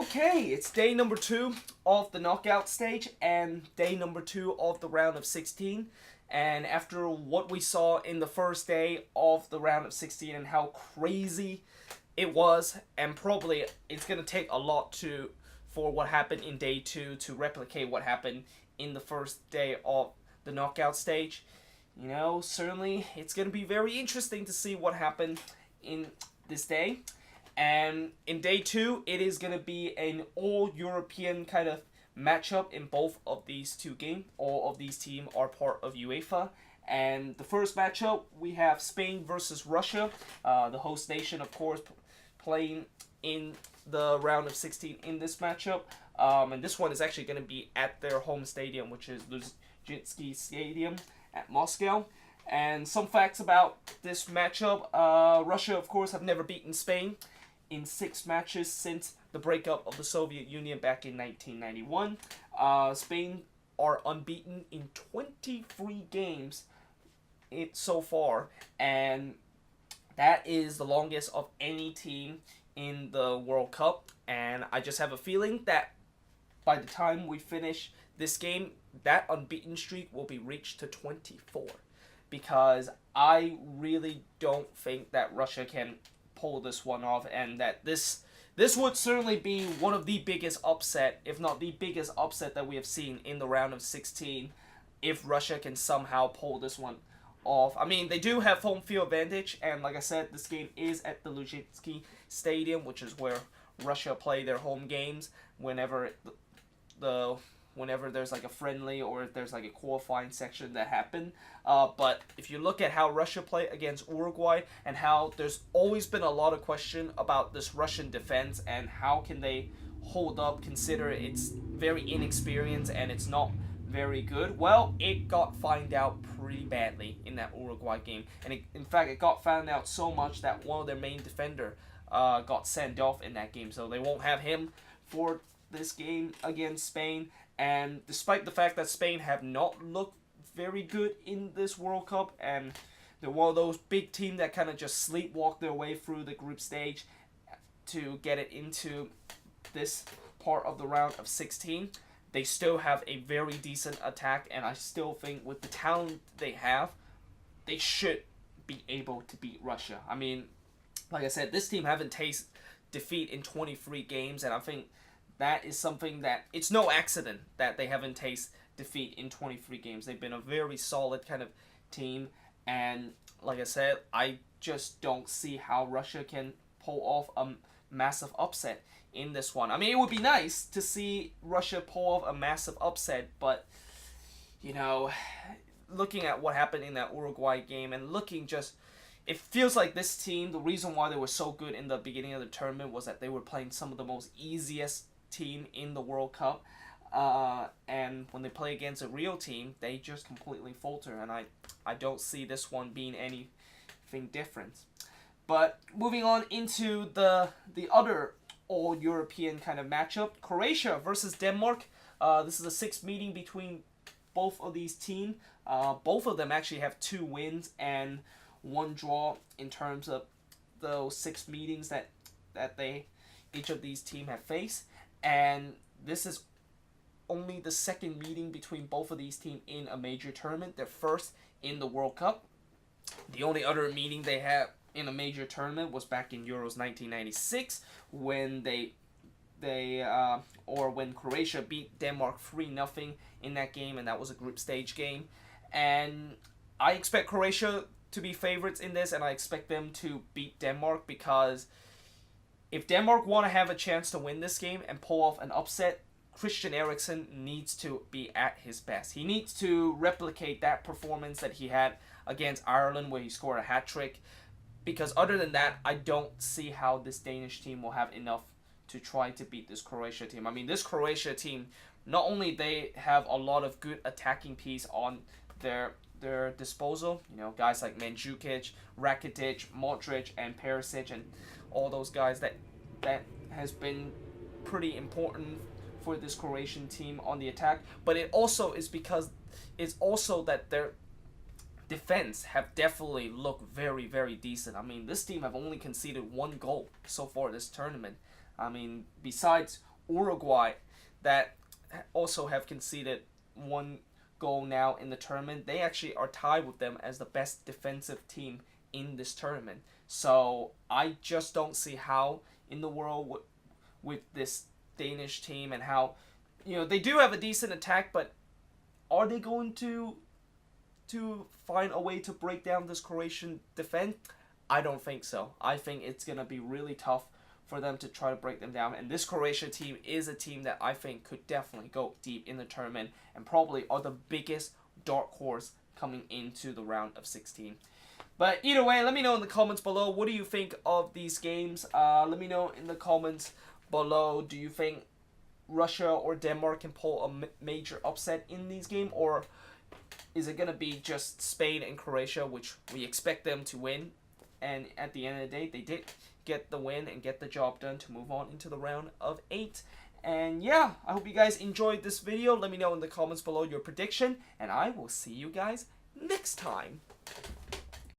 Okay, it's day number 2 of the knockout stage and day number 2 of the round of 16. And after what we saw in the first day of the round of 16 and how crazy it was, and probably it's going to take a lot for what happened in day 2 to replicate what happened in the first day of the knockout stage. You know, certainly it's going to be very interesting to see what happened in this day. And in day 2, it is going to be an all-European kind of matchup in both of these two games. All of these teams are part of UEFA. And the first matchup, we have Spain versus Russia. The host nation, of course, playing in the round of 16 in this matchup. And this one is actually going to be at their home stadium, which is Luzhniki Stadium at Moscow. And some facts about this matchup. Russia, of course, have never beaten Spain in 6 matches since the breakup of the Soviet Union back in 1991. Spain are unbeaten in 23 games so far, and that is the longest of any team in the World Cup. And I just have a feeling that by the time we finish this game, that unbeaten streak will be reached to 24. Because I really don't think that Russia can pull this one off, and that this would certainly be one of the biggest upset, if not the biggest upset that we have seen in the round of 16, if Russia can somehow pull this one off. I mean, they do have home field advantage, and like I said, this game is at the Luzhniki Stadium, which is where Russia play their home games whenever there's like a friendly or if there's like a qualifying section that happen. But if you look at how Russia play against Uruguay and how there's always been a lot of question about this Russian defense and how can they hold up, consider it's very inexperienced and it's not very good. Well, it got found out pretty badly in that Uruguay game. And in fact, it got found out so much that one of their main defender got sent off in that game. So they won't have him for this game against Spain. And despite the fact that Spain have not looked very good in this World Cup, and they're one of those big teams that kind of just sleepwalk their way through the group stage to get it into this part of the round of 16, they still have a very decent attack, and I still think with the talent they have, they should be able to beat Russia. I mean, like I said, this team haven't tasted defeat in 23 games, and I think that is something that it's no accident that they haven't tasted defeat in 23 games. They've been a very solid kind of team, and like I said, I just don't see how Russia can pull off a massive upset in this one. I mean, it would be nice to see Russia pull off a massive upset, but you know, looking at what happened in that Uruguay game and it feels like this team, the reason why they were so good in the beginning of the tournament was that they were playing some of the most easiest team in the World Cup, and when they play against a real team, they just completely falter, and I don't see this one being anything different. But moving on into the other all-European kind of matchup, Croatia versus Denmark. This is a 6th meeting between both of these teams. Both of them actually have 2 wins and 1 draw in terms of those 6 meetings that each of these teams have faced. And this is only the 2nd meeting between both of these teams in a major tournament. They're first in the World Cup. The only other meeting they had in a major tournament was back in Euros 1996 when when Croatia beat Denmark 3-0 in that game, and that was a group stage game. And I expect Croatia to be favorites in this, and I expect them to beat Denmark, because if Denmark want to have a chance to win this game and pull off an upset, Christian Eriksen needs to be at his best. He needs to replicate that performance that he had against Ireland where he scored a hat-trick, because other than that, I don't see how this Danish team will have enough to try to beat this Croatia team. I mean, this Croatia team, not only they have a lot of good attacking piece on their disposal, you know, guys like Mandzukic, Rakitic, Modric, and Perisic, and all those guys that has been pretty important for this Croatian team on the attack, but it also is because it's also that their defense have definitely looked very, very decent. I mean, this team have only conceded 1 goal so far this tournament. I mean, besides Uruguay, that also have conceded one goal now in the tournament. They actually are tied with them as the best defensive team in this tournament. So I just don't see how in the world with this Danish team, and how, you know, they do have a decent attack, but are they going to find a way to break down this Croatian defense? I don't think so. I think it's going to be really tough for them to try to break them down. And this Croatia team is a team that I think could definitely go deep in the tournament and probably are the biggest dark horse coming into the round of 16. But either way, let me know in the comments below, what do you think of these games? Let me know in the comments below, do you think Russia or Denmark can pull a major upset in these games, or is it going to be just Spain and Croatia, which we expect them to win? And at the end of the day, they did get the win and get the job done to move on into the round of 8. And yeah, I hope you guys enjoyed this video. Let me know in the comments below your prediction, and I will see you guys next time.